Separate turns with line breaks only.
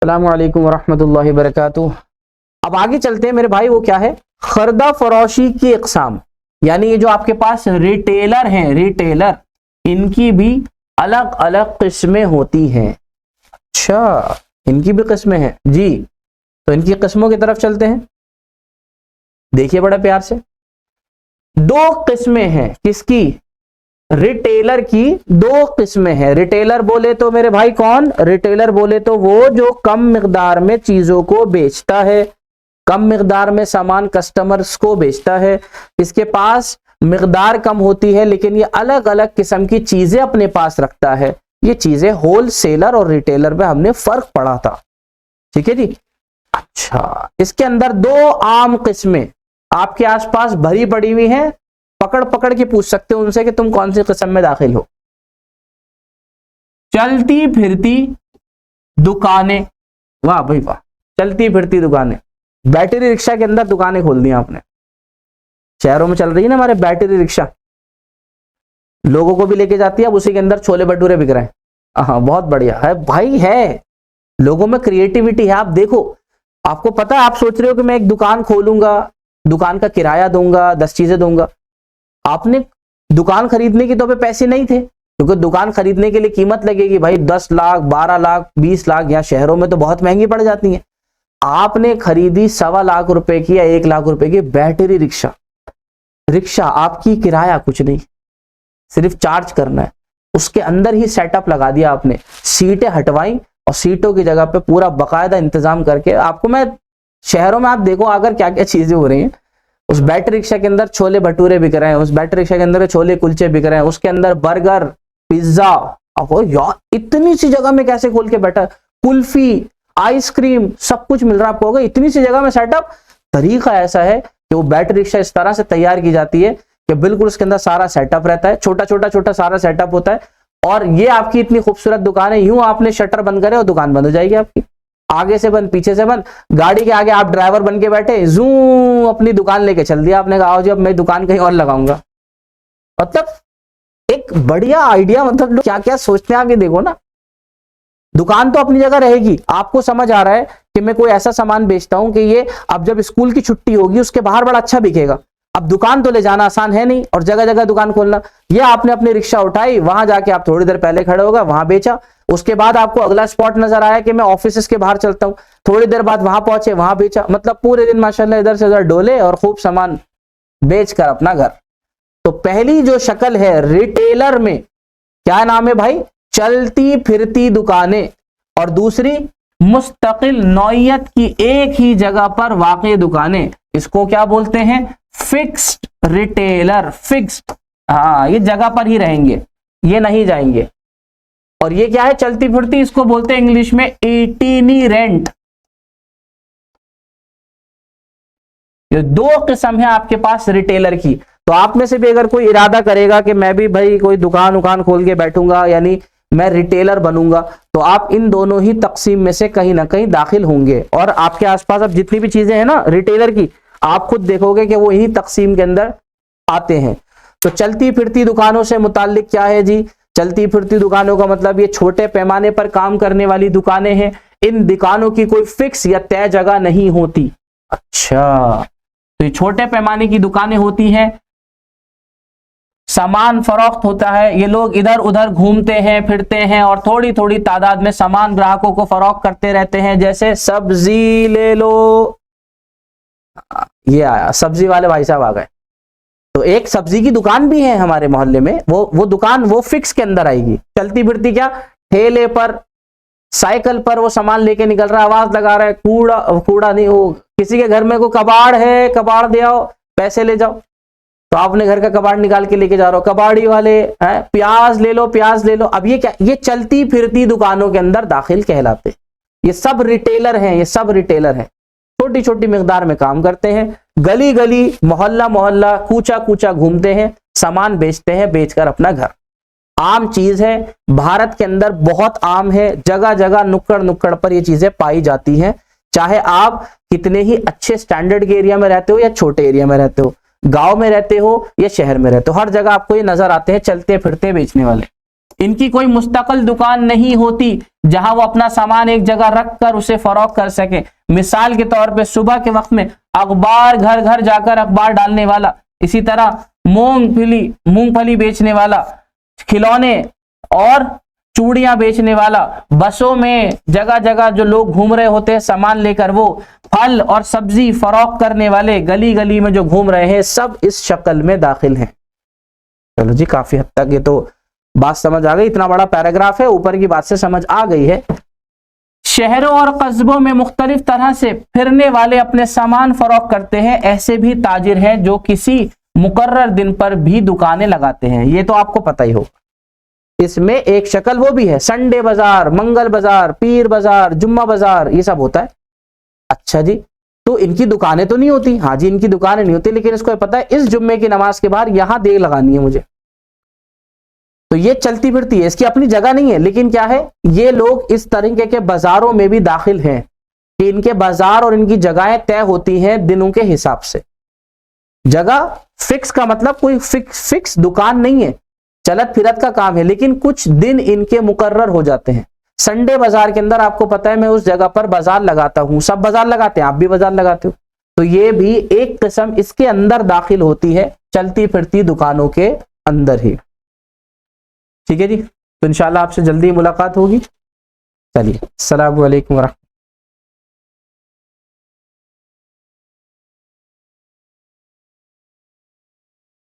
अस्सलामु अलैकुम वरहमतुल्लाहि वबरकातुह। अब आगे चलते हैं मेरे भाई, वो क्या है, खरदा फरोशी की इकसाम, यानी ये जो आपके पास रिटेलर हैं, रिटेलर, इनकी भी अलग अलग किस्में होती हैं। अच्छा, इनकी भी किस्में हैं जी, तो इनकी किस्मों की तरफ चलते हैं। देखिए बड़े प्यार से, दो किस्में हैं किसकी, रिटेलर की दो किस्में हैं। रिटेलर बोले तो मेरे भाई कौन, रिटेलर बोले तो वो जो कम मिकदार में चीजों को बेचता है, कम मिकदार में सामान कस्टमर्स को बेचता है, इसके पास मिकदार कम होती है लेकिन ये अलग अलग किस्म की चीजें अपने पास रखता है। ये चीजें होलसेलर और रिटेलर में हमने फर्क पढ़ा था, ठीक है जी। अच्छा, इसके अंदर दो आम किस्में आपके आसपास भरी पड़ी हुई हैं, पकड़ पकड़ के पूछ सकते हो उनसे कि तुम कौन सी किस्म में दाखिल हो। चलती फिरती दुकानें, वाह भाई वाह, चलती फिरती दुकानें। बैटरी रिक्शा के अंदर दुकानें खोल दी आपने, शहरों में चल रही है ना हमारे बैटरी रिक्शा, लोगों को भी लेके जाती है, अब उसी के अंदर छोले भटूरे बिक रहे हैं। हाँ बहुत बढ़िया है भाई, है लोगों में क्रिएटिविटी है। आप देखो, आपको पता है, आप सोच रहे हो कि मैं एक दुकान खोलूंगा, दुकान का किराया दूंगा, 10 चीजें दूंगा। आपने दुकान खरीदने की तो पे पैसे नहीं थे, क्योंकि दुकान खरीदने के लिए कीमत लगेगी भाई 10 लाख, 12 लाख, 20 लाख, या शहरों में तो बहुत महंगी पड़ जाती है। आपने खरीदी 1.25 लाख रुपए की या 1 लाख रुपए की बैटरी रिक्शा। रिक्शा आपकी, किराया कुछ नहीं, सिर्फ चार्ज करना है। उसके अंदर ही सेटअप लगा दिया आपने, सीटें हटवाई और सीटों की जगह पे पूरा बाकायदा इंतजाम करके आपको, मैं शहरों में आप देखो अगर क्या क्या चीजें हो रही हैं। उस बैटरी रिक्शा के अंदर छोले भटूरे बिक रहे हैं, उस बैटरी रिक्शा के अंदर छोले कुलचे बिक रहे हैं, उसके अंदर बर्गर, पिज्जा। अब यार इतनी सी जगह में कैसे खोल के बैठा, कुल्फी, आइसक्रीम, सब कुछ मिल रहा है आपको, इतनी सी जगह में सेटअप। तरीका ऐसा है कि वो बैटरी रिक्शा इस तरह से तैयार की जाती है कि बिल्कुल उसके अंदर सारा सेटअप रहता है, छोटा छोटा छोटा सारा सेटअप होता है। और ये आपकी इतनी खूबसूरत दुकान है, यूं आपने शटर बंद करे और दुकान बंद हो जाएगी आपकी, आगे से बंद, पीछे से बंद। गाड़ी के आगे आप ड्राइवर बन के बैठे, जू अपनी दुकान लेके चल दिया आपने, कहा जी अब मैं दुकान कहीं और लगाऊंगा। मतलब एक बढ़िया आइडिया, मतलब लोग क्या क्या सोचते हैं, आगे देखो ना। दुकान तो अपनी जगह रहेगी, आपको समझ आ रहा है कि मैं कोई ऐसा सामान बेचता हूं कि ये अब जब स्कूल की छुट्टी होगी उसके बाहर बड़ा अच्छा बिकेगा। अब दुकान तो ले जाना आसान है नहीं, और जगह जगह दुकान खोलना। ये आपने अपनी रिक्शा उठाई, वहां जाके आप थोड़ी देर पहले खड़े होगा, वहां बेचा। उसके बाद आपको अगला स्पॉट नजर आया कि मैं ऑफिस के बाहर चलता हूं, थोड़ी देर बाद वहां पहुंचे, वहां बेचा। मतलब पूरे दिन माशाल्लाह इधर से उधर डोले और खूब सामान बेच कर अपना घर। तो पहली जो शक्ल है रिटेलर में, क्या नाम है भाई, चलती फिरती दुकानें। और दूसरी मुस्तकिल नौइयत की एक ही जगह पर वाक़ई दुकानें, इसको क्या बोलते हैं, फिक्स्ड रिटेलर। फिक्स्ड, हाँ ये जगह पर ही रहेंगे, ये नहीं जाएंगे। और ये क्या है, चलती फिरती, इसको बोलते हैं इंग्लिश में इटिनेरेंट। ये दो किस्म है आपके पास रिटेलर की। तो आप में से भी अगर कोई इरादा करेगा कि मैं भी भाई कोई दुकान उकान खोल के बैठूंगा, यानी मैं रिटेलर बनूंगा, तो आप इन दोनों ही तकसीम में से कहीं ना कहीं दाखिल होंगे। और आपके आसपास अब जितनी भी चीजें हैं ना रिटेलर की, आप खुद देखोगे कि वो इन्हीं तकसीम के अंदर आते हैं। तो चलती फिरती दुकानों से मुताल्लिक क्या है जी, चलती फिरती दुकानों का मतलब ये छोटे पैमाने पर काम करने वाली दुकानें हैं। इन दुकानों की कोई फिक्स या तय जगह नहीं होती। अच्छा, तो ये छोटे पैमाने की दुकानें होती हैं, सामान फरोख्त होता है, ये लोग इधर उधर घूमते हैं फिरते हैं और थोड़ी थोड़ी तादाद में सामान ग्राहकों को फरोख्त करते रहते हैं। जैसे सब्जी ले लो, ये आया सब्जी वाले भाई साहब आ गए। तो एक सब्जी की दुकान भी है हमारे मोहल्ले में, वो दुकान वो फिक्स के अंदर आएगी। चलती फिरती क्या, ठेले पर, साइकिल पर वो सामान लेके निकल रहा है, आवाज लगा रहा है, कूड़ा कूड़ा नहीं, वो किसी के घर में कोई कबाड़ है, कबाड़ दे आओ, पैसे ले जाओ, तो आपने घर का कबाड़ निकाल के लेके जा रहे हो, कबाड़ी वाले हैं, प्याज ले लो, प्याज ले लो। अब ये क्या, ये चलती फिरती दुकानों के अंदर दाखिल कहलाते। ये सब रिटेलर हैं, ये सब रिटेलर हैं, छोटी छोटी मिकदार में काम करते हैं, गली गली, मोहल्ला मोहल्ला, कूचा कूचा घूमते हैं, सामान बेचते हैं, बेचकर अपना घर। आम चीज है, भारत के अंदर बहुत आम है, जगह जगह नुक्कड़ नुक्कड़ पर ये चीजें पाई जाती हैं। चाहे आप कितने ही अच्छे स्टैंडर्ड के एरिया में रहते हो या छोटे एरिया में रहते हो, गांव में रहते हो या शहर में रहते हो, हर जगह आपको ये नजर आते हैं चलते फिरते बेचने वाले। इनकी कोई मुस्तकिल दुकान नहीं होती जहां वो अपना सामान एक जगह रख कर उसे फरोख्त कर सके। मिसाल के तौर पे सुबह के वक्त में अखबार घर घर जाकर अखबार डालने वाला, इसी तरह मूंगफली बेचने वाला, खिलौने और चूड़ियां बेचने वाला, बसों में जगह जगह जो लोग घूम रहे होते हैं सामान लेकर, वो फल और सब्जी फरोख्त करने वाले गली गली में जो घूम रहे हैं, सब इस शक्ल में दाखिल हैं। चलो जी, काफी हद तक ये तो बात समझ आ गई। इतना बड़ा पैराग्राफ है, ऊपर की बात से समझ आ गई है। शहरों और कस्बों में मुख्तलिफ तरह से फिरने वाले अपने सामान फरोख्त करते हैं। ऐसे भी ताजिर हैं जो किसी मुकर्रर दिन पर भी दुकानें लगाते हैं। ये तो आपको पता ही होगा। इसमें एक शक्ल वो भी है, संडे बाजार, मंगल बाजार, पीर बाजार, जुम्मा बाजार, ये सब होता है। अच्छा जी, तो इनकी दुकानें तो नहीं होती? हाँ जी, इनकी दुकानें नहीं होती, लेकिन इसको पता है इस जुम्मे की नमाज के बाहर यहां देर लगानी है मुझे, तो ये चलती फिरती है, इसकी अपनी जगह नहीं है। लेकिन क्या है, ये लोग इस तरीके के बाजारों में भी दाखिल हैं कि इनके बाजार और इनकी जगहें तय होती हैं दिनों के हिसाब से। जगह फिक्स का मतलब कोई फिक्स दुकान नहीं है, चलत फिरत का काम है, लेकिन कुछ दिन इनके मुकर्रर हो जाते हैं। संडे बाजार के अंदर आपको पता है मैं उस जगह पर बाजार लगाता हूं, सब बाजार लगाते हैं, आप भी बाजार लगाते हो, तो ये भी एक किस्म इसके अंदर दाखिल होती है, चलती फिरती दुकानों के अंदर ही। ठीक है जी, तो इंशाल्लाह आपसे जल्दी मुलाकात होगी। चलिए, अस्सलामु अलैकुम वरहमतुल्लाह।